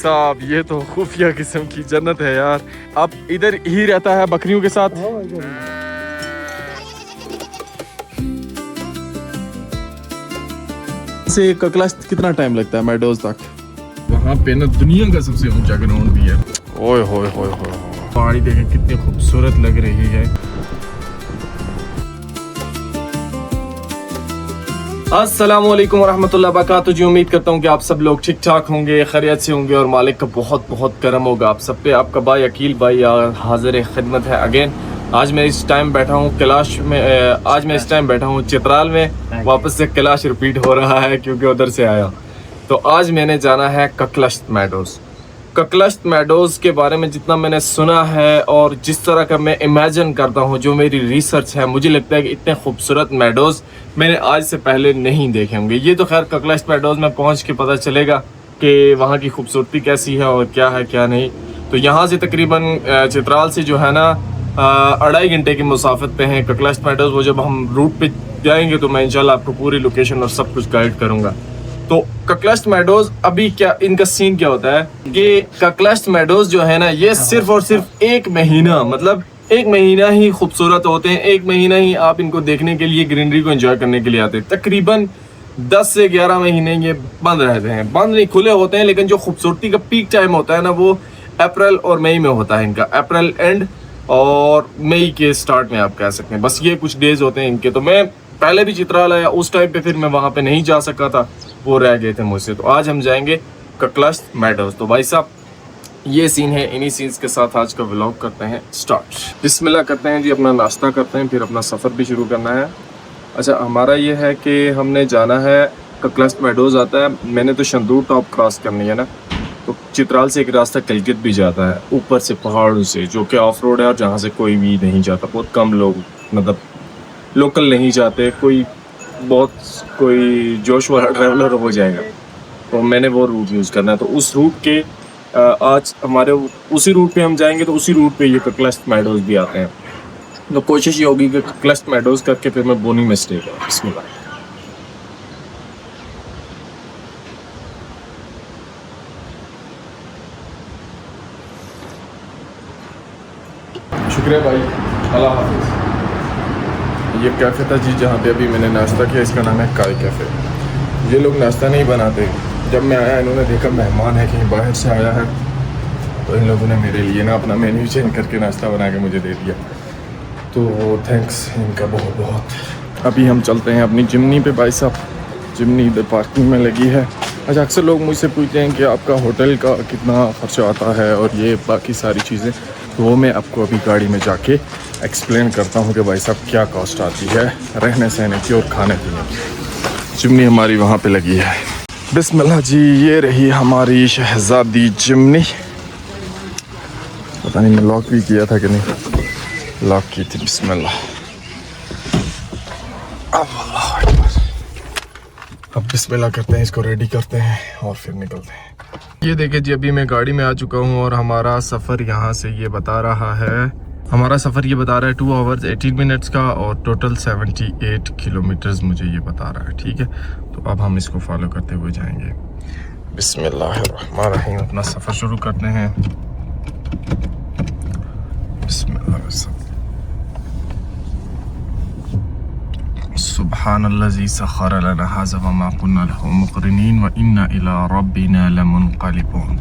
साहब ये तो खुफिया किस्म की जन्नत है यार। अब इधर ही रहता है बकरियों के साथ। से ककलाश कितना टाइम लगता है मेडोज तक? वहाँ पे ना दुनिया का सबसे ऊंचा ग्राउंड भी है। ओए होए होए होए, पहाड़ी देखें कितनी खूबसूरत लग रही है। अस्सलामुअलैकुम वरहमतुल्लाहि वबरकातुहू जी। उम्मीद करता हूँ कि आप सब लोग ठीक ठाक होंगे, खैरियत से होंगे और मालिक का बहुत बहुत करम होगा आप सब पे। आपका भाई अकील भाई हाजिर खिदमत है अगेन। आज मैं इस टाइम बैठा हूँ कैलाश में, आज मैं इस टाइम बैठा हूँ चित्राल में। वापस से कैलाश रिपीट हो रहा है क्योंकि उधर से आया। तो आज मैंने जाना है ककलश्त मेडोज़। ककलश्त मेडोज़ के बारे में जितना मैंने सुना है और जिस तरह का मैं इमेजिन करता हूँ, जो मेरी रिसर्च है, मुझे लगता है कि इतने खूबसूरत मेडोज़ मैंने आज से पहले नहीं देखे होंगे। ये तो खैर ककलश्त मेडोज़ में पहुँच के पता चलेगा कि वहाँ की खूबसूरती कैसी है और क्या है क्या नहीं। तो यहाँ से तकरीबन चित्राल से जो है ना 2.5 घंटे की मुसाफत पे हैं ककलश्त मेडोज़। वो जब हम रूट पे जाएंगे तो मैं इंशाल्लाह आपको पूरी लोकेशन और सब कुछ गाइड करूँगा। तो ककलश्त मेडोज़ अभी क्या इनका सीन क्या होता है कि ककलश्त मेडोज़ जो है ना, ये सिर्फ और सिर्फ 1 महीना, मतलब 1 महीना ही खूबसूरत होते हैं। 1 महीना ही आप इनको देखने के लिए, ग्रीनरी को एंजॉय करने के लिए आते हैं। तकरीबन 10 से 11 महीने ये बंद रहते हैं, बंद नहीं खुले होते हैं। लेकिन जो खूबसूरती का पीक टाइम होता है ना, वो अप्रैल और मई में होता है इनका। अप्रैल एंड और मई के स्टार्ट में आप कह सकते हैं। बस ये कुछ डेज होते हैं इनके। तो मैं पहले भी चित्राल आया उस टाइम पे, फिर मैं वहाँ पे नहीं जा सका था, वो रह गए थे मुझसे। तो आज हम जाएंगे ककलश्त मेडोज़। तो भाई साहब ये सीन है, इन्हीं सीन्स के साथ आज का व्लॉग करते हैं स्टार्ट। बिस्मिल्लाह करते हैं जी, अपना नाश्ता करते हैं, फिर अपना सफ़र भी शुरू करना है। अच्छा, हमारा ये है कि हमने जाना है ककलश्त मेडोज़ आता है। मैंने तो शंदूर टॉप क्रॉस करनी है ना, तो चित्राल से एक रास्ता कलगित भी जाता है ऊपर से पहाड़ों से, जो कि ऑफ रोड है और जहाँ से कोई भी नहीं जाता। बहुत कम लोग, मतलब लोकल नहीं जाते, कोई जोश वाला ट्रैवलर हो जाएगा। तो मैंने वो रूट यूज़ करना है। तो उस रूट के आज हमारे उसी रूट पे हम जाएंगे। तो उसी रूट पे ये ककलश्त मेडोज़ भी आते हैं। तो कोशिश ये होगी कि ककलश्त मेडोज़ करके फिर मैं बोनी में स्टे करूँ। बिस्मिल्लाह। शुक्रिया भाई, अल्लाह हाफिज़। ये कैफ़े था जी जहाँ पे अभी मैंने नाश्ता किया, इसका नाम है काय कैफ़े। ये लोग नाश्ता नहीं बनाते। जब मैं आया इन्होंने देखा मेहमान है कहीं बाहर से आया है, तो इन लोगों ने मेरे लिए ना अपना मेन्यू चेंज करके नाश्ता बना के मुझे दे दिया। तो थैंक्स इनका बहुत बहुत। अभी हम चलते हैं अपनी जिमनी पे भाई साहब। जिमनी इधर पार्किंग में लगी है। अच्छा, अक्सर लोग मुझसे पूछते हैं कि आपका होटल का कितना खर्चा आता है और ये बाकी सारी चीज़ें। तो वो मैं आपको अभी गाड़ी में जाके एक्सप्लेन करता हूँ कि भाई साहब क्या कॉस्ट आती है रहने सहने की और खाने पीने की। जिमनी हमारी वहाँ पे लगी है। बिस्मिल्लाह जी, ये रही हमारी शहजादी जिमनी। पता नहीं मैं लॉक भी किया था कि नहीं, लॉक की थी। बिस्मिल्लाह। अब बिस्मिल्लाह करते हैं, इसको रेडी करते हैं और फिर निकलते हैं। ये देखिए जी, अभी मैं गाड़ी में आ चुका हूँ और हमारा सफ़र यहाँ से ये बता रहा है, 2 आवर्स 18 मिनट्स का और टोटल 78 किलोमीटर्स मुझे ये बता रहा है। ठीक है, तो अब हम इसको फॉलो करते हुए जाएंगे। बिस्मिल्लाहिर्रहमानिर्रहीम। अपना सफ़र शुरू करते हैं। सुब्हानल्लज़ी सख़्ख़र लना हाज़ा व मा कुन्ना लहू मुक़रिनीन व इन्ना इला रब्बिना लमुनक़लिबून।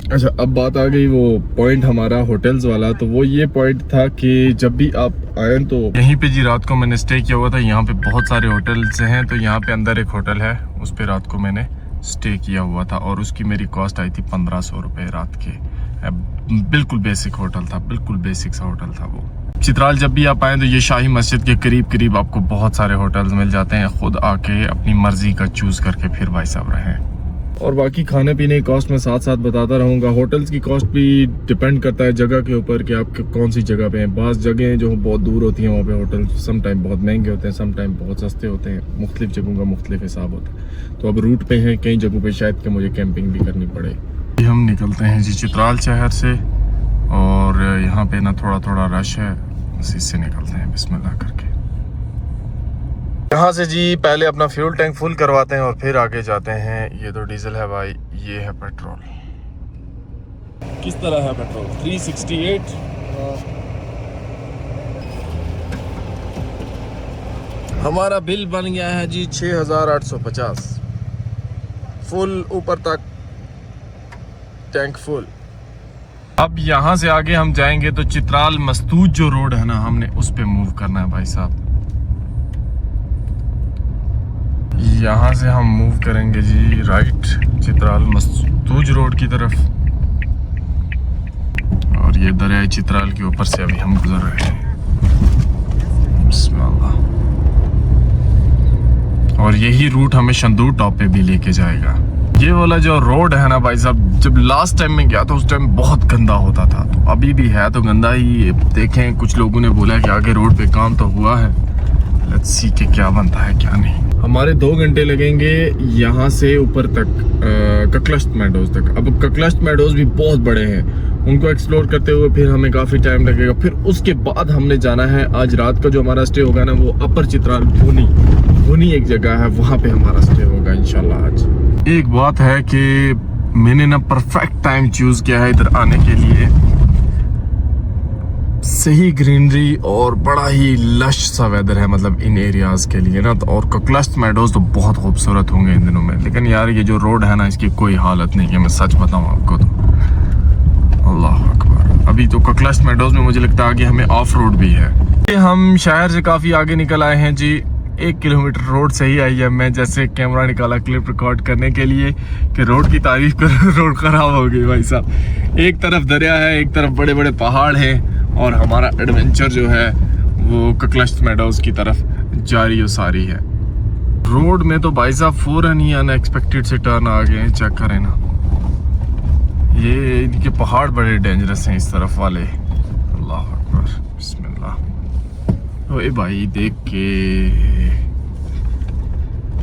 अच्छा, अब बात आ गई वो पॉइंट हमारा होटल्स वाला। तो वो ये पॉइंट था कि जब भी आप आए तो यहीं पे जी रात को मैंने स्टे किया हुआ था। यहाँ पे बहुत सारे होटल्स हैं, तो यहाँ पे अंदर एक होटल है, उस पे रात को मैंने स्टे किया हुआ था और उसकी मेरी कॉस्ट आई थी 1500 रुपये रात के। बिल्कुल बेसिक होटल था, बिल्कुल बेसिक सा होटल था वो। चित्राल जब भी आप आए तो ये शाही मस्जिद के करीब करीब आपको बहुत सारे होटल्स मिल जाते हैं। खुद आके अपनी मर्जी का चूज़ करके फिर भाई साहब रहें। और बाकी खाने पीने की कॉस्ट मैं साथ साथ बताता रहूँगा। होटल्स की कॉस्ट भी डिपेंड करता है जगह के ऊपर कि आप कौन सी जगह पे हैं। बाज़ जगह जो बहुत दूर होती हैं वहाँ पे होटल सम टाइम बहुत महंगे होते हैं, सम टाइम बहुत सस्ते होते हैं। मुख्तलिफ जगहों का मुख्तलिफ हिसाब होता है। तो अब रूट पे हैं, कई जगहों पे शायद कि मुझे कैंपिंग भी करनी पड़े। हम निकलते हैं जी चित्राल शहर से और यहाँ पे ना थोड़ा थोड़ा रश है, इसी से निकलते हैं बिस्मिल्लाह करके। यहाँ से जी पहले अपना फ्यूल टैंक फुल करवाते हैं और फिर आगे जाते हैं। ये तो डीजल है भाई, ये है पेट्रोल। किस तरह है पेट्रोल? 368। हमारा बिल बन गया है जी 6850, फुल ऊपर तक टैंक फुल। अब यहाँ से आगे हम जाएंगे तो चित्राल मस्तूज जो रोड है ना, हमने उस पे मूव करना है भाई साहब। यहाँ से हम मूव करेंगे जी राइट चित्राल मस्तूज रोड की तरफ, और ये दरिया चित्राल के ऊपर से अभी हम गुजर रहे हैं। बिस्मिल्लाह। और यही रूट हमें शंदूर टॉप पे भी लेके जाएगा। ये वाला जो रोड है ना भाई साहब, जब लास्ट टाइम में गया था उस टाइम बहुत गंदा होता था, तो अभी भी है तो गंदा ही। देखें, कुछ लोगों ने बोला कि आगे रोड पे काम तो हुआ है, लेट्स सी के क्या बनता है क्या नहीं। हमारे 2 घंटे लगेंगे यहाँ से ऊपर तक ककलश्त मेडोज तक। अब ककलश्त मेडोज भी बहुत बड़े हैं, उनको एक्सप्लोर करते हुए फिर हमें काफ़ी टाइम लगेगा। फिर उसके बाद हमने जाना है, आज रात का जो हमारा स्टे होगा ना वो अपर चित्राल भूनी एक जगह है, वहाँ पे हमारा स्टे होगा इंशाल्लाह आज। एक बात है कि मैंने ना परफेक्ट टाइम चूज किया है इधर आने के लिए। सही ग्रीनरी और बड़ा ही लश सा वेदर है मतलब इन एरियाज के लिए ना। तो और ककलश्त मेडोज तो बहुत खूबसूरत होंगे इन दिनों में, लेकिन यार ये जो रोड है ना इसकी कोई हालत नहीं है, मैं सच बताऊं आपको तो। अल्लाह अकबर। अभी तो ककलश्त मेडोज में मुझे लगता है आगे हमें ऑफ रोड भी है। हम शहर से काफ़ी आगे निकल आए हैं जी। 1 किलोमीटर रोड सही आई है। मैं जैसे कैमरा निकाला क्लिप रिकॉर्ड करने के लिए कि रोड की तारीफ कर, रोड खराब हो गई भाई साहब। एक तरफ दरिया है, एक तरफ बड़े बड़े पहाड़ हैं, और हमारा एडवेंचर जो है वो ककलश्त मेडोज की तरफ जारी और सारी है। रोड में तो भाई साहब फौरन ही अनएक्सपेक्टेड से टर्न आ गए हैं, चेक करें ना। ये इनके पहाड़ बड़े डेंजरस हैं इस तरफ वाले। अल्लाह अकबर, बिस्मिल्लाह। ओए भाई देख के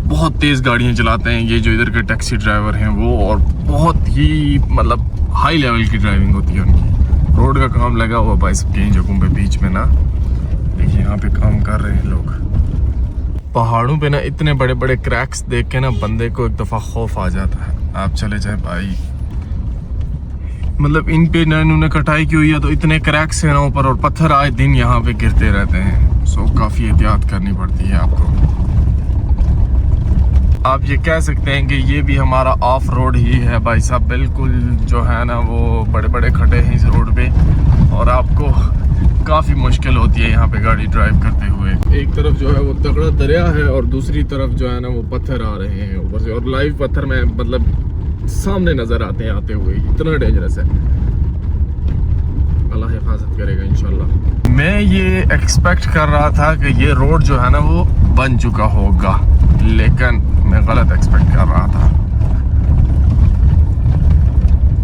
बहुत तेज गाड़ियां चलाते हैं ये जो इधर के टैक्सी ड्राइवर हैं वो, और बहुत ही मतलब हाई लेवल की ड्राइविंग होती है उनकी। रोड का काम लगा हुआ भाई सब कई जगहों पे बीच में ना, देखिए यहाँ पे काम कर रहे हैं लोग। पहाड़ों पे ना इतने बड़े बड़े क्रैक्स देख के ना बंदे को एक दफ़ा खौफ आ जाता है। आप चले जाए भाई, मतलब इन पे ना इन्होंने कटाई की हुई है तो इतने क्रैक्स हैं ना ऊपर, और पत्थर आए दिन यहाँ पे गिरते रहते हैं। सो काफ़ी एहतियात करनी पड़ती है आपको। आप ये कह सकते हैं कि ये भी हमारा ऑफ रोड ही है भाई साहब। बिल्कुल जो है ना वो बड़े बड़े खड्डे हैं इस रोड पे, और आपको काफ़ी मुश्किल होती है यहाँ पे गाड़ी ड्राइव करते हुए। एक तरफ जो है वो तगड़ा दरिया है, और दूसरी तरफ जो है ना वो पत्थर आ रहे हैं ऊपर से, और लाइव पत्थर में मतलब सामने नजर आते हैं आते हुए। इतना डेंजरस है, अल्लाह हिफाजत करेगा इंशाल्लाह। मैं ये एक्सपेक्ट कर रहा था कि ये रोड जो है ना वो बन चुका होगा, लेकिन मैं गलत एक्सपेक्ट कर रहा था।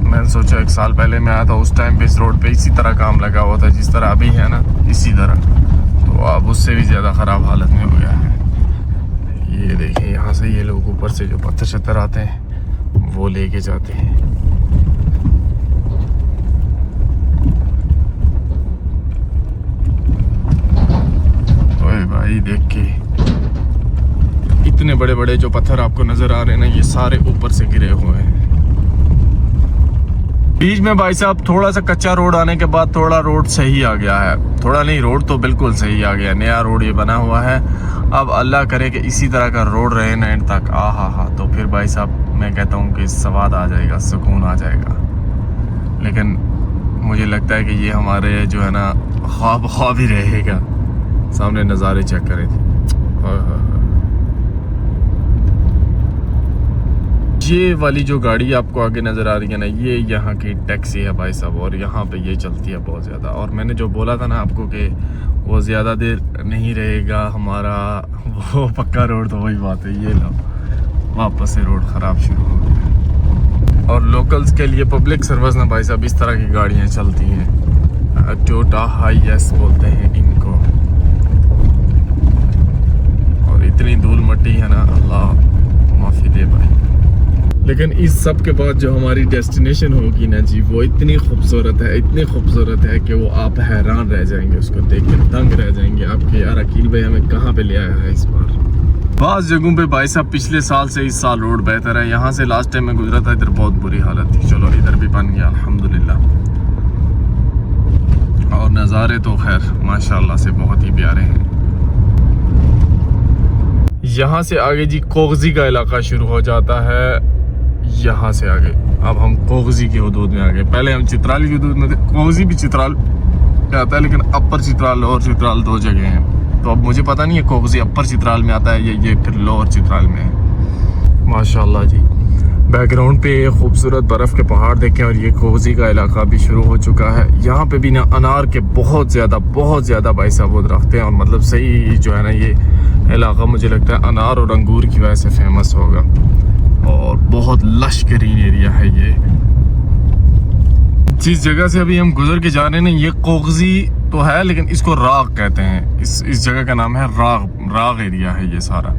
मैंने सोचा 1 साल पहले मैं आया था, उस टाइम पे इस रोड पे इसी तरह काम लगा हुआ था जिस तरह अभी है ना, इसी तरह। तो अब उससे भी ज़्यादा ख़राब हालत में हो गया है। ये देखिए यहाँ से ये लोग ऊपर से जो पत्थर शत्थर आते हैं वो लेके जाते हैं। ओए भाई देख के, इतने बड़े बड़े जो पत्थर आपको नजर आ रहे हैं ना, ये सारे ऊपर से गिरे हुए हैं। बीच में भाई साहब थोड़ा सा कच्चा रोड आने के बाद थोड़ा रोड सही आ गया है। थोड़ा नहीं, रोड तो बिल्कुल सही आ गया, नया रोड ये बना हुआ है। अब अल्लाह करे कि इसी तरह का रोड रहे ना एंड तक। हा तो फिर भाई साहब मैं कहता हूँ कि स्वाद आ जाएगा, सुकून आ जाएगा। लेकिन मुझे लगता है कि ये हमारे जो है ना ख्वाब ही रहेगा। सामने नज़ारे चेक करें, ये वाली जो गाड़ी आपको आगे नज़र आ रही है ना, ये यहाँ की टैक्सी है भाई साहब, और यहाँ पे ये चलती है बहुत ज़्यादा। और मैंने जो बोला था ना आपको कि वो ज़्यादा देर नहीं रहेगा हमारा वो पक्का रोड, तो वही बात है। ये लो वापस से रोड ख़राब शुरू हो गया। और लोकल्स के लिए पब्लिक सर्विस ना भाई साहब इस तरह की गाड़ियाँ चलती हैं, टोयोटा हाईएस बोलते हैं इनको। और इतनी धूल मट्टी है ना, अल्लाह माफ़ी दे भाई। लेकिन इस सब के बाद जो हमारी डेस्टिनेशन होगी ना जी, वो इतनी खूबसूरत है, इतनी खूबसूरत है कि वो आप हैरान रह जाएंगे उसको देख कर, दंग रह जाएंगे आपके। यार अकील भाई हमें कहाँ पे ले आया है इस बार। बाज़ जगहों पे भाई साहब पिछले साल से इस साल रोड बेहतर है। यहाँ से लास्ट टाइम में गुजरा था, इधर बहुत बुरी हालत थी। चलो इधर भी बन गया अल्हम्दुलिल्लाह। और नज़ारे तो खैर माशाल्लाह से बहुत ही प्यारे हैं। यहाँ से आगे जी कोगजी का इलाका शुरू हो जाता है। यहाँ से आगे अब हम कोगजी की हदूद में आ गए। पहले हम चित्राल की हदूद में थे। कोगजी भी चित्राल आता है, लेकिन अपर चित्राल और चित्राल दो जगह हैं। तो अब मुझे पता नहीं है कोगजी अपर चित्राल में आता है ये फिर लोअर चित्राल में है। माशाल्लाह जी, बैकग्राउंड पे खूबसूरत बर्फ़ के पहाड़ देखें और ये कोगजी का इलाका भी शुरू हो चुका है। यहाँ पे भी ना अनार के बहुत ज़्यादा भाई साहब वो दरख्त हैं। और मतलब सही जो है ना ये इलाका मुझे लगता है अनार और अंगूर की वजह से फेमस होगा। और बहुत लश ग्रीन एरिया है ये। जिस जगह से अभी हम गुजर के जा रहे हैं ना, ये कोगजी तो है लेकिन इसको राग कहते हैं। इस जगह का नाम है राग एरिया है ये सारा।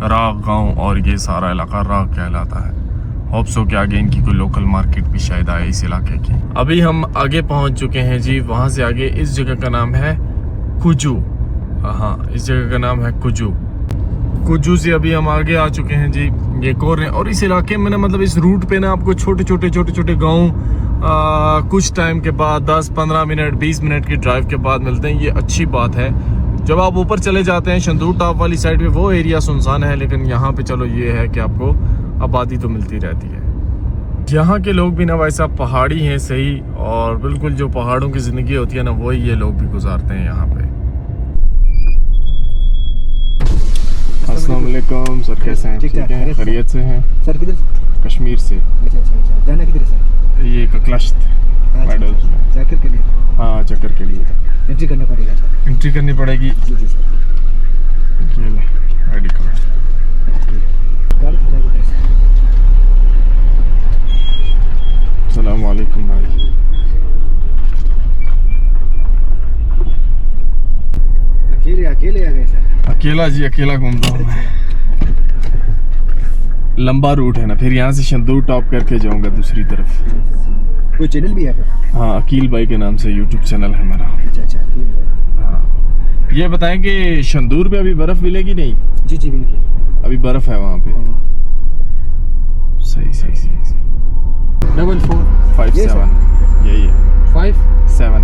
राग गांव और ये सारा इलाका राग कहलाता है। होप्स हो कि आगे इनकी कोई लोकल मार्केट भी शायद आए इस इलाके की। अभी हम आगे पहुंच चुके हैं जी। वहां से आगे इस जगह का नाम है कुजू। हाँ, इस जगह का नाम है कुजू। कुजू से अभी हम आगे आ चुके हैं जी। ये और इस इलाके में ना मतलब इस रूट पे ना आपको छोटे छोटे गाँव कुछ टाइम के बाद 10-15 मिनट 20 मिनट की ड्राइव के बाद मिलते हैं। ये अच्छी बात है। जब आप ऊपर चले जाते हैं शंदूर टॉप वाली साइड पे वो एरिया सुनसान है, लेकिन यहाँ पे चलो ये है कि आपको आबादी तो मिलती रहती है। यहाँ के लोग भी ना भाई साहब पहाड़ी हैं सही, और बिल्कुल जो पहाड़ों की ज़िंदगी होती है ना वही ये लोग भी गुजारते हैं यहाँ पे। अस्सलाम वालेकुम सर, कैसे हैं? ठीक है, खैरियत से हैं सर। किधर? कश्मीर से। अच्छा। जाना किधर है सर? ये ककलश्त मेडोज में। चक्कर के लिए? हाँ, चक्कर के लिए। एंट्री करना पड़ेगा सर? एंट्री करनी पड़ेगी। जी सर। ये ले आईडी कार्ड। अस्सलाम वालेकुम भाई। अकेले आ गए सर? अकेला जी, अकेला घूमता हूँ मैं। लंबा रूट है ना, फिर यहाँ से शंदूर टॉप करके जाऊंगा दूसरी तरफ। कोई चैनल भी है आपका? हाँ, अकील भाई के नाम से यूट्यूब चैनल है मेरा। अच्छा, अकील भाई। हाँ, ये बताएं कि शंदूर पे अभी बर्फ मिलेगी नहीं? जी बिल्कुल, अभी बर्फ है वहाँ पे। सही 4457 यही है। 57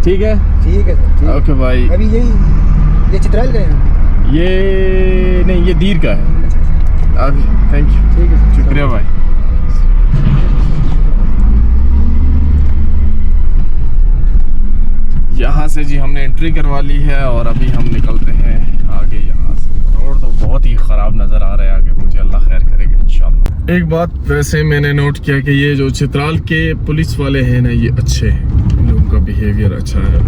ठीक है सर। ओके भाई। अभी ये चित्राल गए हैं? ये नहीं, ये दीर का है। अच्छा। Thank you. ठीक है, शुक्रिया भाई। यहाँ से जी हमने एंट्री करवा ली है और अभी हम निकलते हैं आगे। यहाँ से रोड तो बहुत ही ख़राब नज़र आ रहा है आगे, मुझे अल्लाह खैर करेगा इंशाल्लाह। एक बात वैसे मैंने नोट किया कि ये जो चित्राल के पुलिस वाले हैं ना, ये अच्छे हैं। इन लोगों का बिहेवियर अच्छा है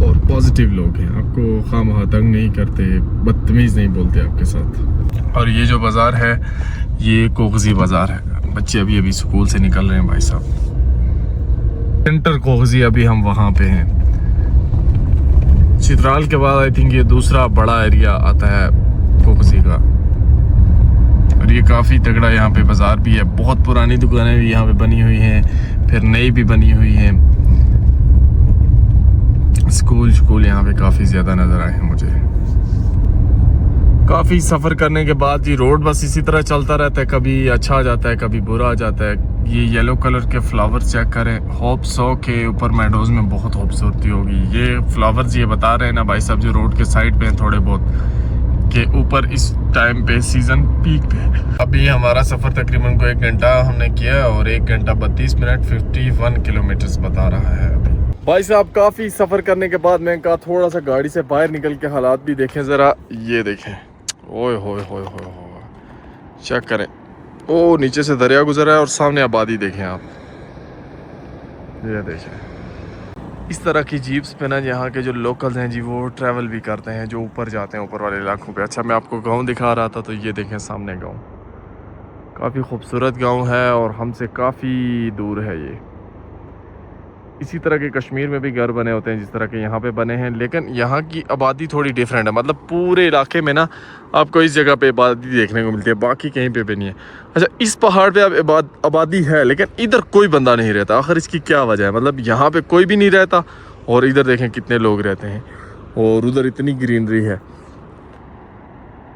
और पॉजिटिव लोग हैं। आपको खामखा तंग नहीं करते, बदतमीज़ नहीं बोलते आपके साथ। और ये जो बाज़ार है ये कोगजी बाज़ार है। बच्चे अभी स्कूल से निकल रहे हैं भाई साहब। सेंटर कोगजी, अभी हम वहाँ पे हैं। चित्राल के बाद आई थिंक ये दूसरा बड़ा एरिया आता है कोगजी का। और ये काफ़ी तगड़ा यहाँ पे बाज़ार भी है। बहुत पुरानी दुकानें भी यहाँ पे बनी हुई हैं, फिर नई भी बनी हुई हैं। स्कूल यहाँ पे काफ़ी ज़्यादा नज़र आए हैं मुझे। काफ़ी सफ़र करने के बाद जी रोड बस इसी तरह चलता रहता है, कभी अच्छा आ जाता है कभी बुरा आ जाता है। ये येलो कलर के फ्लावर चेक करें। होप सो के ऊपर मेडोज में बहुत खूबसूरती होगी। ये फ्लावर्स ये बता रहे हैं ना भाई साहब जो रोड के साइड पे हैं थोड़े बहुत, के ऊपर इस टाइम पे सीज़न पीक पे। अभी हमारा सफ़र तकरीबन को 1 घंटा हमने किया और 1 घंटा 32 मिनट 51 किलोमीटर्स बता रहा है अभी। भाई साहब काफ़ी सफ़र करने के बाद मैं कहा थोड़ा सा गाड़ी से बाहर निकल के हालात भी देखें ज़रा। ये देखें, ओए होए चेक करें। ओ नीचे से दरिया गुजरा है और सामने आबादी देखें आप। ये देखें इस तरह की जीप्स पे ना यहाँ के जो लोकल्स हैं जी वो ट्रैवल भी करते हैं, जो ऊपर जाते हैं ऊपर वाले इलाकों पे। अच्छा, मैं आपको गांव दिखा रहा था तो ये देखें सामने गांव, काफ़ी खूबसूरत गांव है और हमसे काफ़ी दूर है ये। इसी तरह के कश्मीर में भी घर बने होते हैं जिस तरह के यहाँ पे बने हैं, लेकिन यहाँ की आबादी थोड़ी डिफरेंट है। मतलब पूरे इलाके में ना आपको इस जगह पे आबादी देखने को मिलती है, बाकी कहीं पे भी नहीं है। अच्छा, इस पहाड़ पे अब आबादी है लेकिन इधर कोई बंदा नहीं रहता। आखिर इसकी क्या वजह है? मतलब यहाँ पे कोई भी नहीं रहता और इधर देखें कितने लोग रहते हैं। और उधर इतनी ग्रीनरी है,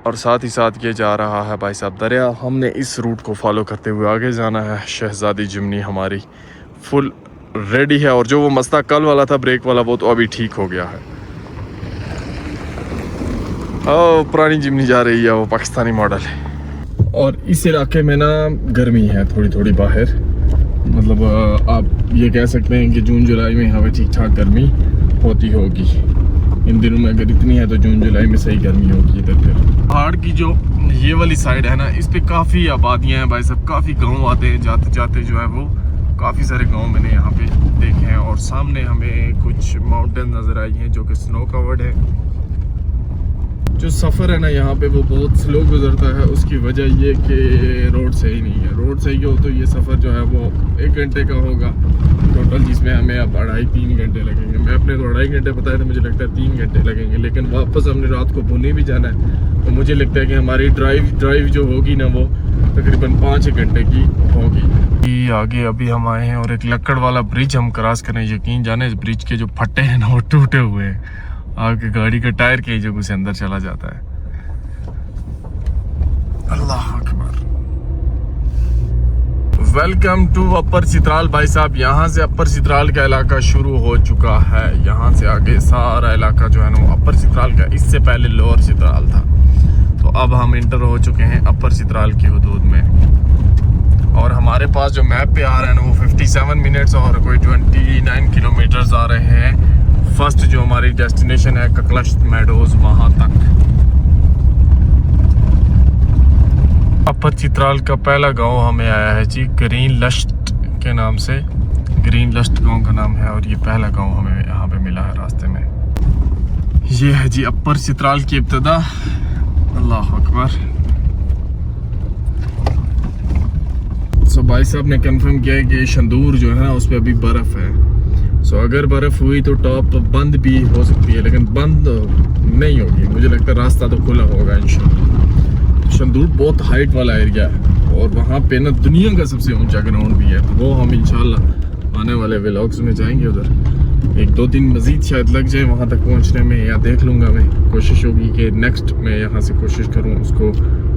और साथ ही साथ ये जा रहा है भाई साहब दरिया। हमने इस रूट को फॉलो करते हुए आगे जाना है। शहजादी जिमनी हमारी फुल रेडी है, और जो वो मसला कल वाला था ब्रेक वाला, वो तो अभी ठीक हो गया है। पुरानी जिमनी जा रही है, वो पाकिस्तानी मॉडल है। और इस इलाके में ना गर्मी है थोड़ी थोड़ी बाहर, मतलब आप ये कह सकते हैं कि जून जुलाई में यहाँ पे ठीक ठाक गर्मी होती होगी। इन दिनों में अगर इतनी है तो जून जुलाई में सही गर्मी होगी इधर पे। पहाड़ की जो ये वाली साइड है ना, इस पे काफ़ी आबादियाँ हैं भाई साहब, काफ़ी गाँव आते हैं। जाते जाते जो है वो काफ़ी सारे गाँव मैंने यहाँ पे देखे हैं, और सामने हमें कुछ माउंटेन नज़र आई हैं जो कि स्नो कवर्ड है। जो सफ़र है ना यहाँ पे वो बहुत स्लो गुजरता है, उसकी वजह ये कि रोड सही नहीं है। रोड सही हो तो ये सफ़र जो है वो 1 घंटे का होगा टोटल, जिसमें हमें अब 2.5-3 घंटे लगेंगे। मैं अपने तो 2.5 घंटे पता है, तो मुझे लगता है 3 घंटे लगेंगे। लेकिन वापस हमने रात को पुणे भी जाना है, तो मुझे लगता है कि हमारी ड्राइव जो होगी ना वो तकरीबन 5 घंटे की होगी। आगे अभी हम आए हैं और एक लकड़ वाला ब्रिज हम क्रॉस करें। यकीन जाने इस ब्रिज के जो फट्टे हैं ना वो टूटे हुए हैं, आगे गाड़ी का टायर की जगह से अंदर चला जाता है। अल्लाह अकबर। वेलकम टू अपर चित्राल भाई साहब। यहाँ से अपर चित्राल का इलाका शुरू हो चुका है। यहाँ से आगे सारा इलाका जो है ना वो अपर चित्राल का, इससे पहले लोअर चित्राल था। तो अब हम इंटर हो चुके हैं अपर चित्राल की हदूद में, और हमारे पास जो मैप पे आ रहा है ना वो 57 मिनट्स और कोई 29 किलोमीटर्स आ रहे हैं। फर्स्ट जो हमारी डेस्टिनेशन है ककलश्त मेडोज, वहाँ तक। अपर चित्राल का पहला गांव हमें आया है जी ग्रीन लस्ट के नाम से। ग्रीन लस्ट गांव का नाम है, और ये पहला गांव हमें यहाँ पे मिला है रास्ते में। ये है जी अपर चित्राल की इब्तिदा। अल्लाह अकबर। सो भाई साहब ने कंफर्म किया है कि शंदूर जो है उस पर अभी बर्फ़ है। सो अगर बर्फ़ हुई तो टॉप बंद भी हो सकती है, लेकिन बंद नहीं होगी। मुझे लगता है रास्ता तो खुला होगा इंशाल्लाह। शंदूर बहुत हाइट वाला एरिया है, और वहाँ पे ना दुनिया का सबसे ऊंचा ग्राउंड भी है। तो वो हम इंशाल्लाह आने वाले व्लॉग्स में जाएंगे उधर। 1-2 दिन मज़ीद शायद लग जाए वहाँ तक पहुँचने में, या देख लूँगा मैं। कोशिश होगी कि नेक्स्ट मैं यहाँ से कोशिश करूँ उसको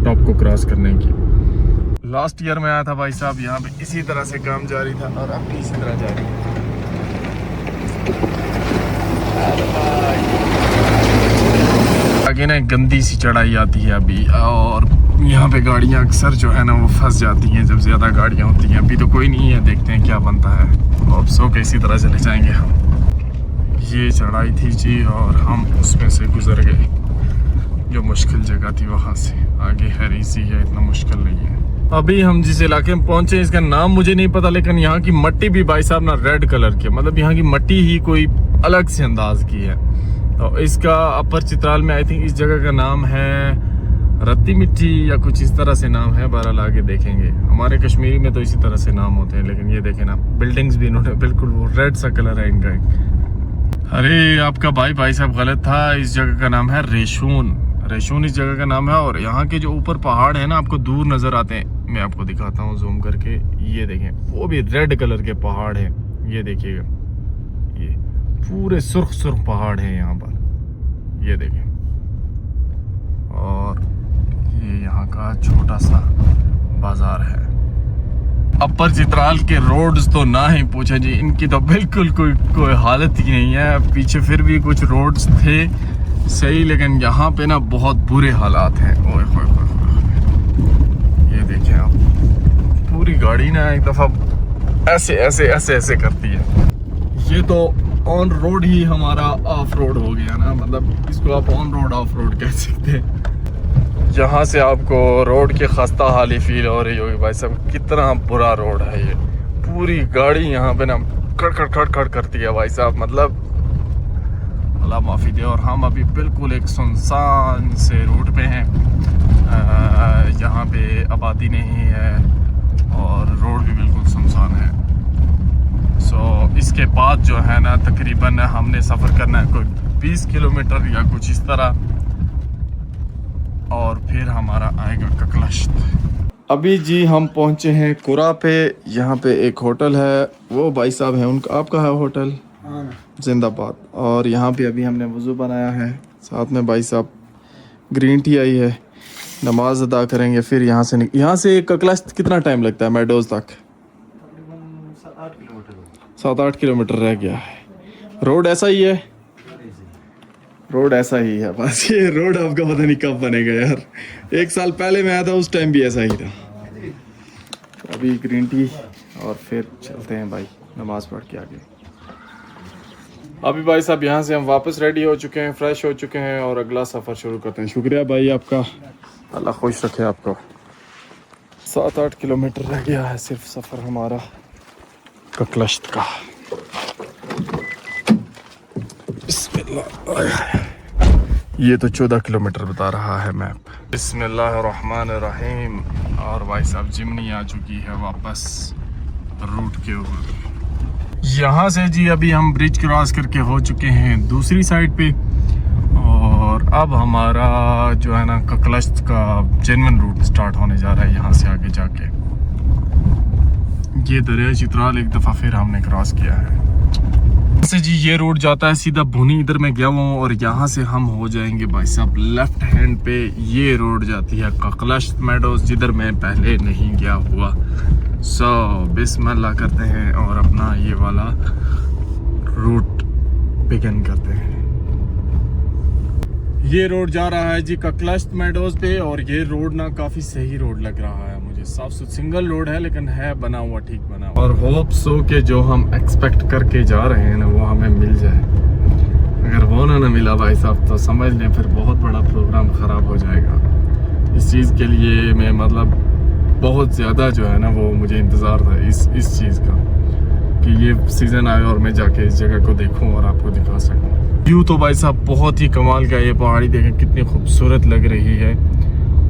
टॉप को क्रॉस करने की। लास्ट ईयर में आया था भाई साहब, यहाँ पे इसी तरह से काम जारी था, और अब भी इसी तरह जारी है। आगे ना गंदी सी चढ़ाई आती है अभी, और यहाँ पे गाड़ियाँ अक्सर जो है ना वो फंस जाती हैं जब ज़्यादा गाड़ियाँ होती हैं। अभी तो कोई नहीं है, देखते हैं क्या बनता है। अब सो के इसी तरह चले जाएंगे हम। ये चढ़ाई थी जी, और हम उसमें से गुजर गए। जो मुश्किल जगह थी वहाँ से आगे है इजी है, इतना मुश्किल नहीं है। अभी हम जिस इलाके में पहुंचे इसका नाम मुझे नहीं पता, लेकिन यहाँ की मट्टी भी भाई साहब ना रेड कलर की, मतलब यहाँ की मट्टी ही कोई अलग से अंदाज की है। तो इसका अपर चित्राल में आई थिंक इस जगह का नाम है रत्ती मिट्टी या कुछ इस तरह से नाम है। बहरहाल आगे देखेंगे। हमारे कश्मीरी में तो इसी तरह से नाम होते हैं, लेकिन ये देखें ना बिल्डिंग्स भी इन्होंने बिल्कुल वो रेड सा कलर है इनका एक। अरे आपका भाई साहब गलत था। इस जगह का नाम है रेशून। रेशून इस जगह का नाम है, और यहाँ के जो ऊपर पहाड़ है ना आपको दूर नजर आते हैं। मैं आपको दिखाता हूँ जूम करके, ये देखें वो भी रेड कलर के पहाड़ हैं। ये देखिएगा, ये पूरे सुर्ख पहाड़ हैं यहाँ पर, ये देखें। और ये यहाँ का छोटा सा बाजार है। अपर चित्राल के रोड्स तो ना ही पूछे जी, इनकी तो बिल्कुल कोई हालत ही नहीं है। पीछे फिर भी कुछ रोड्स थे सही, लेकिन यहाँ पे ना बहुत बुरे हालात हैं। ओए होए होए, ये देखें आप, पूरी गाड़ी ना एक दफ़ा ऐसे करती है। ये तो ऑन रोड ही हमारा ऑफ रोड हो गया ना, मतलब इसको आप ऑन रोड ऑफ रोड कह सकते हैं। यहाँ से आपको रोड की खस्ता हाली फील हो रही होगी भाई साहब, कितना बुरा रोड है ये। पूरी गाड़ी यहाँ पे ना खड़ करती है भाई साहब, मतलब अल्लाह माफ़ी दे। और हम अभी बिल्कुल एक सुनसान से रूट पे हैं। यहाँ पे आबादी नहीं है और रोड भी बिल्कुल सुनसान है। सो इसके बाद जो है ना तकरीबन हमने सफ़र करना है कोई 20 किलोमीटर या कुछ इस तरह, और फिर हमारा आएगा ककलश्त। अभी जी हम पहुँचे हैं कुरा पे। यहाँ पे एक होटल है, वो भाई साहब हैं उनका। आपका है होटल? हाँ ना। जिंदाबाद। और यहाँ पे अभी हमने वज़ू बनाया है, साथ में भाई साहब ग्रीन टी आई है, नमाज अदा करेंगे, फिर यहाँ से ककलश कितना टाइम लगता है मेडोज तक? तकरीबन 7-8 किलोमीटर। 7-8 किलोमीटर रह गया है। रोड ऐसा ही है, रोड ऐसा ही है बस। ये रोड आपका पता नहीं कब बनेगा यार। 1 साल पहले मैं आया था, उस टाइम भी ऐसा ही था। अभी ग्रीन टी और फिर चलते हैं भाई नमाज पढ़ के आगे। अभी भाई साहब यहाँ से हम वापस रेडी हो चुके हैं, फ्रेश हो चुके हैं और अगला सफ़र शुरू करते हैं। शुक्रिया भाई आपका, अल्लाह खुश रखे आपको। 7-8 किलोमीटर रह गया है सिर्फ सफ़र हमारा ककलश्त का। बिस्मिल्लाह। ये तो 14 किलोमीटर बता रहा है मैप। बिस्मिल्लाहिर्रहमानिर्रहीम। और भाई साहब जिमनी आ चुकी है वापस रूट के ऊपर। यहाँ से जी अभी हम ब्रिज क्रॉस करके हो चुके हैं दूसरी साइड पे, और अब हमारा जो है ना ककलश्त का जेन्युइन रूट स्टार्ट होने जा रहा है। यहाँ से आगे जाके ये दरिया चित्राल एक दफ़ा फिर हमने क्रॉस किया है। से जी ये रोड जाता है सीधा भुनी, इधर मैं गया हुआ हूँ, और यहाँ से हम हो जाएंगे भाई साहब लेफ्ट हैंड पे। ये रोड जाती है ककलश्त मेडोज, जिधर मैं पहले नहीं गया हुआ। सो बिस्मिल्लाह करते हैं और अपना ये वाला रूट बिगिन करते हैं। ये रोड जा रहा है जी ककलश्त मेडोज पे, और ये रोड ना काफ़ी सही रोड लग रहा है मुझे। साफ सुथरा सिंगल रोड है लेकिन है बना हुआ, ठीक बना हुआ। और होप सो के जो हम एक्सपेक्ट करके जा रहे हैं ना वो हमें मिल जाए। अगर वो ना मिला भाई साहब तो समझ लें फिर बहुत बड़ा प्रोग्राम ख़राब हो जाएगा। इस चीज़ के लिए मैं मतलब बहुत ज़्यादा जो है ना वो मुझे इंतज़ार था इस चीज़ का कि ये सीज़न आए और मैं जाके इस जगह को देखूं और आपको दिखा सकूं। व्यू तो भाई साहब बहुत ही कमाल का। ये पहाड़ी देखें कितनी खूबसूरत लग रही है,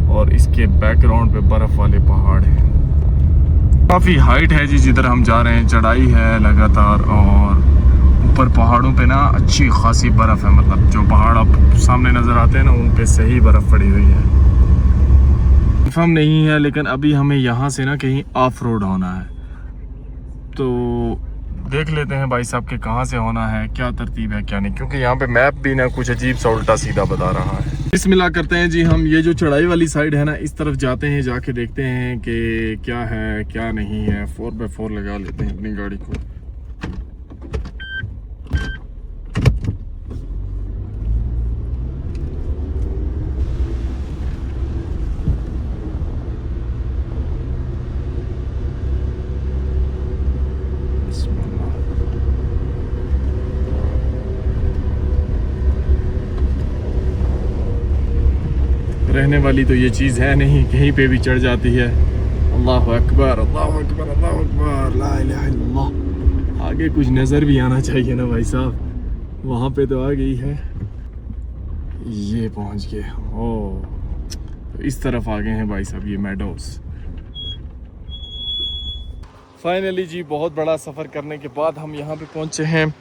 और इसके बैकग्राउंड पे बर्फ़ वाले पहाड़ हैं। काफ़ी हाइट है जी जिधर हम जा रहे हैं, चढ़ाई है लगातार, और ऊपर पहाड़ों पे ना अच्छी खासी बर्फ़ है। मतलब जो पहाड़ आप सामने नज़र आते हैं ना उन पे सही बर्फ़ पड़ी हुई है। कंफर्म नहीं है लेकिन अभी हमें यहाँ से ना कहीं ऑफ रोड होना है, तो देख लेते हैं भाई साहब के कहाँ से होना है, क्या तरतीब है क्या नहीं, क्योंकि यहाँ पे मैप भी ना कुछ अजीब सा उल्टा सीधा बता रहा है। बिस्मिल्लाह करते हैं जी। हम ये जो चढ़ाई वाली साइड है ना इस तरफ जाते हैं, जाके देखते हैं कि क्या है क्या नहीं है। 4x4 लगा लेते हैं अपनी गाड़ी को। रहने वाली तो ये चीज़ है नहीं, कहीं पे भी चढ़ जाती है। अल्लाह अकबर अल्लाह अकबर अल्लाह अकबर ला इलाहा इल्लल्लाह। आगे कुछ नज़र भी आना चाहिए ना भाई साहब। वहाँ पे तो आ गई है, ये पहुँच गए। ओह तो इस तरफ आ गए हैं भाई साहब ये मेडोज। फाइनली जी बहुत बड़ा सफ़र करने के बाद हम यहाँ पे पहुँचे हैं,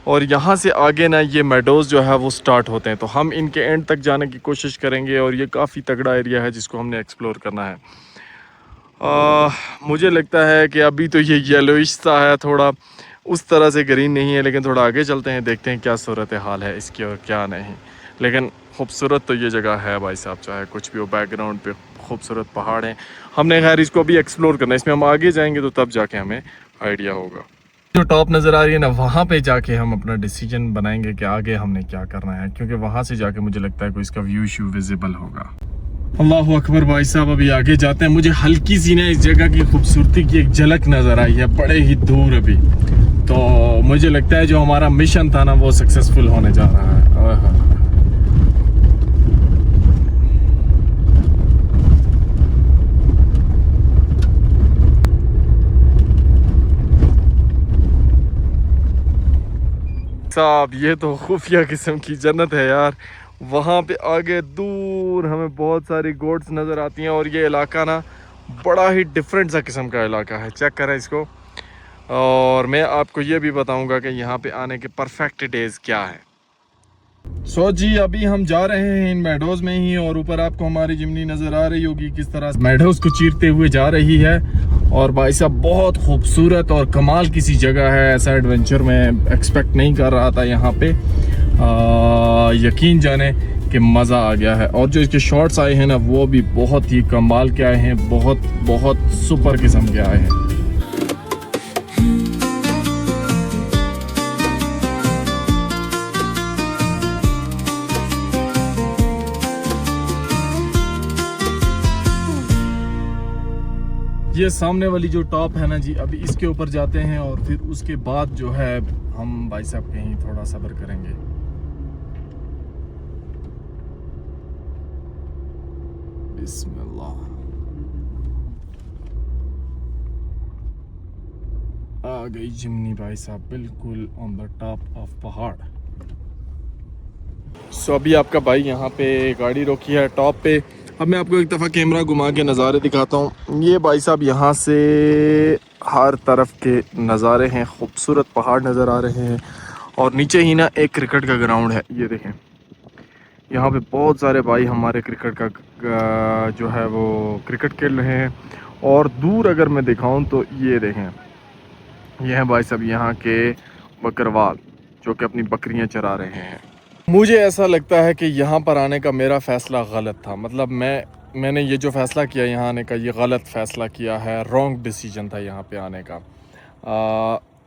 और यहाँ से आगे ना ये मेडोज़ जो है वो स्टार्ट होते हैं। तो हम इनके एंड तक जाने की कोशिश करेंगे, और ये काफ़ी तगड़ा एरिया है जिसको हमने एक्सप्लोर करना है। मुझे लगता है कि अभी तो ये येलोइश सा है, थोड़ा उस तरह से ग्रीन नहीं है, लेकिन थोड़ा आगे चलते हैं देखते हैं क्या सूरत हाल है इसकी और क्या नहीं। लेकिन खूबसूरत तो ये जगह है भाई साहब, चाहे कुछ भी हो। बैकग्राउंड पे खूबसूरत पहाड़ हैं। हमने खैर इसको अभी एक्सप्लोर करना है, इसमें हम आगे जाएंगे तो तब जाके हमें आइडिया होगा। जो टॉप नज़र आ रही है ना वहाँ पे जाके हम अपना डिसीजन बनाएंगे कि आगे हमने क्या करना है, क्योंकि वहाँ से जाके मुझे लगता है कोई इसका व्यू शू विजिबल होगा। अल्लाह अकबर भाई साहब अभी आगे जाते हैं। मुझे हल्की सी ना इस जगह की खूबसूरती की एक झलक नज़र आई है बड़े ही दूर अभी, तो मुझे लगता है जो हमारा मिशन था ना वो सक्सेसफुल होने जा रहा है। साहब ये तो खुफिया किस्म की जन्नत है यार। वहाँ पे आगे दूर हमें बहुत सारी गोट्स नज़र आती हैं, और ये इलाका ना बड़ा ही डिफरेंट सा किस्म का इलाका है। चेक करें इसको, और मैं आपको ये भी बताऊंगा कि यहाँ पे आने के परफेक्ट डेज़ क्या है। सो जी अभी हम जा रहे हैं इन मेडोज में ही, और ऊपर आपको हमारी जिमनी नजर आ रही होगी किस तरह मेडोज को चीरते हुए जा रही है। और भाई साहब बहुत खूबसूरत और कमाल किसी जगह है, ऐसा एडवेंचर में एक्सपेक्ट नहीं कर रहा था यहाँ पे। यकीन जाने कि मज़ा आ गया है। और जो इसके शॉट्स आए हैं ना वो भी बहुत ही कमाल के आए हैं, बहुत बहुत सुपर किस्म के आए हैं। ये सामने वाली जो टॉप है ना जी, अभी इसके ऊपर जाते हैं और फिर उसके बाद जो है हम भाई साहब कहीं थोड़ा सब्र करेंगे। बिस्मिल्लाह। आ गई जिमनी भाई साहब बिल्कुल ऑन द टॉप ऑफ पहाड़। सो अभी आपका भाई यहाँ पे गाड़ी रोकी है टॉप पे। अब मैं आपको एक दफ़ा कैमरा घुमा के नज़ारे दिखाता हूँ। ये भाई साहब यहाँ से हर तरफ के नज़ारे हैं, खूबसूरत पहाड़ नज़र आ रहे हैं। और नीचे ही ना एक क्रिकेट का ग्राउंड है, ये देखें। यहाँ पे बहुत सारे भाई हमारे क्रिकेट का जो है वो क्रिकेट खेल रहे हैं। और दूर अगर मैं दिखाऊँ तो ये देखें, ये हैं भाई साहब यहाँ के बकरवाल जो कि अपनी बकरियाँ चरा रहे हैं। मुझे ऐसा लगता है कि यहाँ पर आने का मेरा फ़ैसला गलत था। मतलब मैंने ये जो फ़ैसला किया यहाँ आने का, ये गलत फ़ैसला किया है, रॉन्ग डिसीजन था यहाँ पे आने का।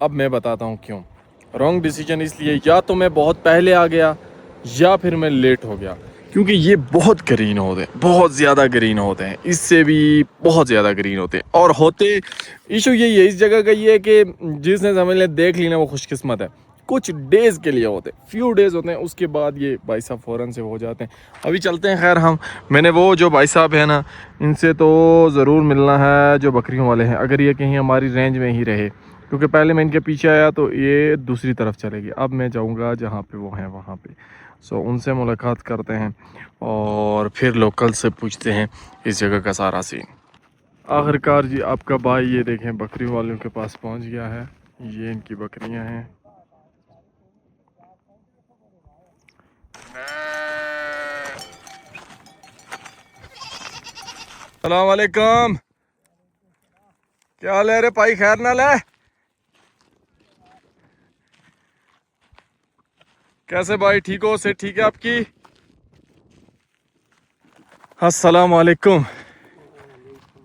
अब मैं बताता हूँ क्यों रॉन्ग डिसीजन। इसलिए या तो मैं बहुत पहले आ गया या फिर मैं लेट हो गया, क्योंकि ये बहुत ग्रीन होते हैं, बहुत ज़्यादा ग्रीन होते हैं, इससे भी बहुत ज़्यादा ग्रीन होते हैं। और होते इशू यही है इस जगह का, ये है कि जिसने समझ ले देख ली ना वो खुशकिस्मत है। कुछ डेज़ के लिए होते हैं, फ्यू डेज़ होते हैं, उसके बाद ये भाई साहब फ़ौरन से हो जाते हैं। अभी चलते हैं। खैर मैंने वो जो भाई साहब है ना, इनसे तो ज़रूर मिलना है जो बकरियों वाले हैं, अगर ये कहीं हमारी रेंज में ही रहे, क्योंकि पहले मैं इनके पीछे आया तो ये दूसरी तरफ चलेगी। अब मैं जाऊंगा जहाँ पे वो हैं वहाँ पे। सो उनसे मुलाकात करते हैं और फिर लोकल से पूछते हैं इस जगह का सारा सीन। आखिरकार जी आपका भाई ये देखें बकरियों वालों के पास पहुँच गया है। ये इनकी बकरियाँ हैं। अस्सलाम वालेकुम, क्या हाल है रे भाई? खैर नाल है? कैसे भाई, ठीक हो? से ठीक है आपकी? अस्सलाम वालेकुम,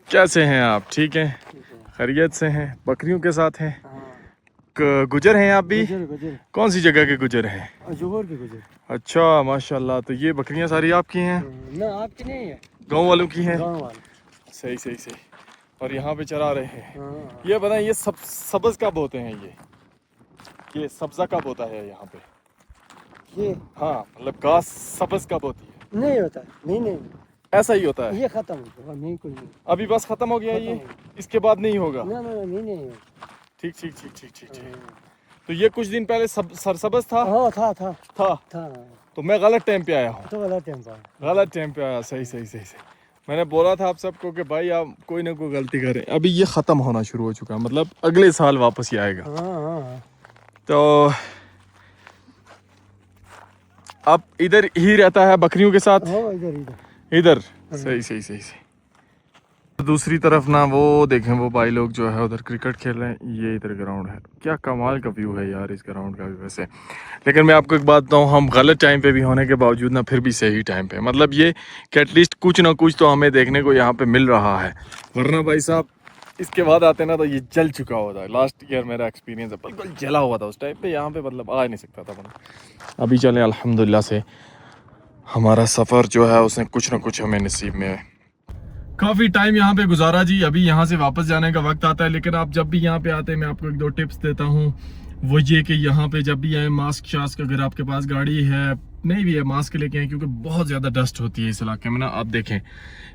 कैसे हैं आप? ठीक हैं, खैरियत से हैं? बकरियों के साथ हैं? गुजर हैं आप भी? गुजर कौन सी जगह के गुजर हैं? जोहर के गुजर। अच्छा माशाल्लाह। तो ये बकरियां सारी आपकी हैं? ना आपकी नहीं है, गांव वालों की हैं? गांव वाले। सही सही सही। और यहाँ पे चरा रहे हैं। ये बताएं, ये सब्ज कब होते हैं? ये सब्जा कब होता है यहाँ पे? ये हाँ मतलब घास सब्ज कब होती है? नहीं होता, नहीं ऐसा ही होता है? ये खत्म हो गया, नहीं कोई नहीं। अभी बस खत्म हो गया ये, खत्म हो इसके बाद नहीं होगा? ना नहीं। ठीक ठीक ठीक ठीक ठीक ठीक। तो ये कुछ दिन पहले सरसब्ज था? हाँ था। तो मैं गलत टाइम पे आया हूँ? तो गलत टाइम पर, गलत टाइम पे आया। सही सही सही सही। मैंने बोला था आप सबको कि भाई आप कोई ना कोई गलती करें। अभी ये ख़त्म होना शुरू हो चुका है, मतलब अगले साल वापस ही आएगा। हाँ। तो अब इधर ही रहता है बकरियों के साथ? इधर। सही सही सही सही। दूसरी तरफ ना वो देखें, वो भाई लोग जो है उधर क्रिकेट खेल रहे हैं। ये इधर ग्राउंड है। क्या कमाल का व्यू है यार इस ग्राउंड का भी वैसे। लेकिन मैं आपको एक बात बताऊँ, हम गलत टाइम पे भी होने के बावजूद ना फिर भी सही टाइम पे, मतलब ये कि एटलीस्ट कुछ ना कुछ तो हमें देखने को यहाँ पे मिल रहा है। वरना भाई साहब इसके बाद आते ना तो ये जल चुका होता है। लास्ट ईयर मेरा एक्सपीरियंस है, बिल्कुल जला हुआ था उस टाइम पे। यहाँ पे मतलब आ नहीं सकता था बंदा। अभी चले अल्हम्दुलिल्लाह से हमारा सफ़र जो है उसने कुछ ना कुछ हमें नसीब में काफ़ी टाइम यहाँ पे गुजारा जी। अभी यहाँ से वापस जाने का वक्त आता है, लेकिन आप जब भी यहाँ पे आते हैं मैं आपको एक दो टिप्स देता हूँ। वो ये कि यहाँ पे जब भी आए मास्क शास्क, अगर आपके पास गाड़ी है नहीं भी है मास्क लेके आए, क्योंकि बहुत ज़्यादा डस्ट होती है इस इलाके में ना। आप देखें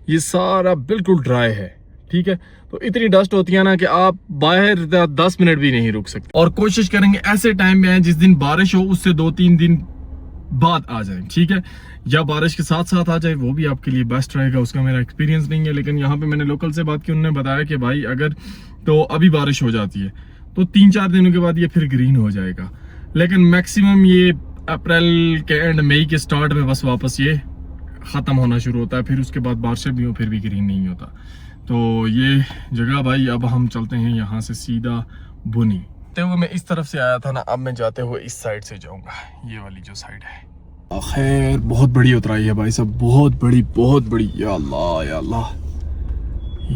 ये सारा बिल्कुल ड्राई है, ठीक है। तो इतनी डस्ट होती है ना कि आप बाहर 10 मिनट भी नहीं रुक सकते। और कोशिश करेंगे ऐसे टाइम में आए जिस दिन बारिश हो उससे 2-3 दिन बाद आ जाए, ठीक है। या बारिश के साथ साथ आ जाए, वो भी आपके लिए बेस्ट रहेगा। उसका मेरा एक्सपीरियंस नहीं है, लेकिन यहाँ पे मैंने लोकल से बात की, उन्होंने बताया कि भाई अगर तो अभी बारिश हो जाती है तो 3-4 दिनों के बाद ये फिर ग्रीन हो जाएगा। लेकिन मैक्सिमम ये अप्रैल के एंड मई के स्टार्ट में बस वापस ये ख़त्म होना शुरू होता है, फिर उसके बाद बारिशें भी हो फिर भी ग्रीन नहीं होता। तो ये जगह भाई, अब हम चलते हैं यहाँ से सीधा बुनी। तो हुए मैं इस तरफ से आया था ना, अब मैं जाते हुए इस साइड से जाऊँगा, ये वाली जो साइड है। खैर बहुत बड़ी उतराई है भाई साहब, बहुत बड़ी। या अल्लाह या अल्लाह,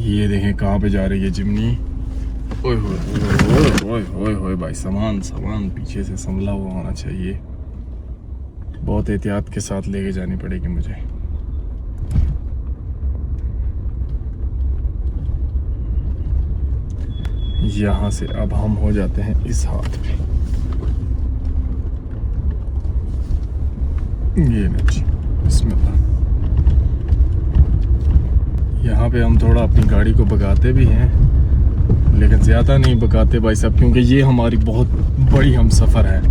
ये देखें कहाँ पे जा रही है चिमनी। ओए होए होए भाई, सामान पीछे से संभला हुआ होना चाहिए, बहुत एहतियात के साथ लेके जानी पड़ेगी मुझे। यहाँ से अब हम हो जाते हैं इस हाथ पे, ये नहीं, बिस्मिल्लाह। यहाँ पे हम थोड़ा अपनी गाड़ी को भगाते भी हैं, लेकिन ज़्यादा नहीं भगाते भाई साहब, क्योंकि ये हमारी बहुत बड़ी हम सफ़र है।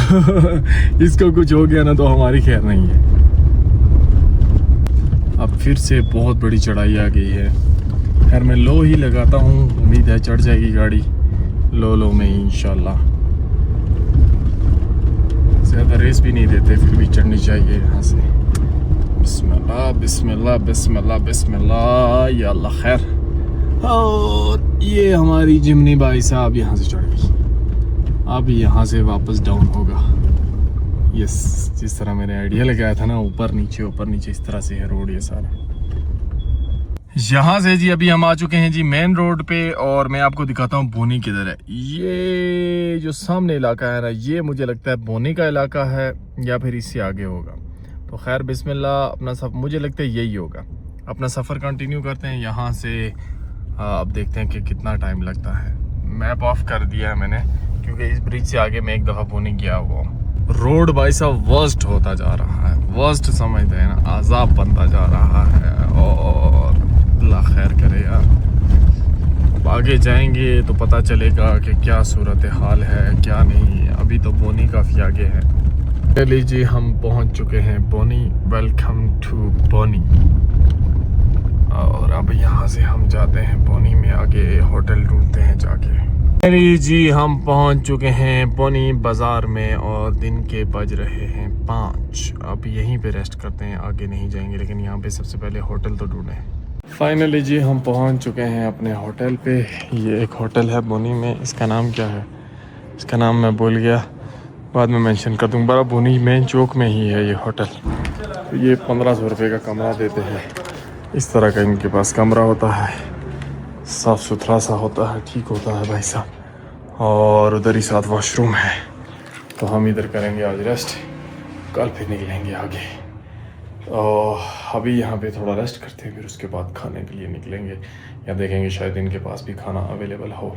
तो इसको कुछ हो गया ना तो हमारी खैर नहीं है। अब फिर से बहुत बड़ी चढ़ाई आ गई है। खैर मैं लो ही लगाता हूँ, उम्मीद है चढ़ जाएगी गाड़ी लो में ही इंशाल्लाह। ज़्यादा रेस भी नहीं देते, फिर भी चढ़नी चाहिए यहाँ से। बिस्मिल्लाह बिस्मिल्लाह बिस्मिल्लाह बिस्मिल्लाह, या अल्लाह खैर। और ये हमारी जिमनी भाई साहब यहाँ से चढ़ गई, अब यहाँ से वापस डाउन होगा। यस, जिस तरह मैंने आइडिया लगाया था ना, ऊपर नीचे इस तरह से है रोड ये सारा। यहाँ से जी अभी हम आ चुके हैं जी मेन रोड पे, और मैं आपको दिखाता हूँ बोनी किधर है। ये जो सामने इलाका है ना, ये मुझे लगता है बोनी का इलाका है या फिर इससे आगे होगा। तो खैर बिस्मिल्लाह, अपना सब मुझे लगता है यही होगा। अपना सफ़र कंटिन्यू करते हैं यहाँ से। अब देखते हैं कि कितना टाइम लगता है। मैप ऑफ कर दिया है मैंने, क्योंकि इस ब्रिज से आगे मैं एक दफ़ा बोनी गया हुआ हूँ। रोड भाई साहब वर्स्ट होता जा रहा है, वर्स्ट समझते हैं ना, अजाब बनता जा रहा है। और अल्लाह खैर करे यार, अब आगे जाएंगे तो पता चलेगा कि क्या सूरत हाल है क्या नहीं। अभी तो बोनी काफ़ी आगे है। चलिए जी, हम पहुंच चुके हैं बोनी। वेलकम टू बोनी। और अब यहाँ से हम जाते हैं बोनी में, आगे होटल ढूंढते हैं जाके। चलिए जी, हम पहुंच चुके हैं बोनी बाज़ार में, और दिन के बज रहे हैं 5। अब यहीं पे रेस्ट करते हैं, आगे नहीं जाएंगे, लेकिन यहाँ पे सबसे पहले होटल तो ढूंढें। फाइनली जी हम पहुंच चुके हैं अपने होटल पे। ये एक होटल है बोनी में, इसका नाम क्या है, इसका नाम मैं भूल गया, बाद में मेंशन कर दूँगा। बोनी मेन चौक में ही है ये होटल। ये 1500 रुपये का कमरा देते हैं। इस तरह का इनके पास कमरा होता है, साफ़ सुथरा सा होता है, ठीक होता है भाई साहब। और उधर ही साथ वॉशरूम है। तो हम इधर करेंगे आज रेस्ट, कल फिर निकलेंगे आगे। और अभी यहाँ पे थोड़ा रेस्ट करते हैं, फिर उसके बाद खाने के लिए निकलेंगे, या देखेंगे शायद इनके पास भी खाना अवेलेबल हो।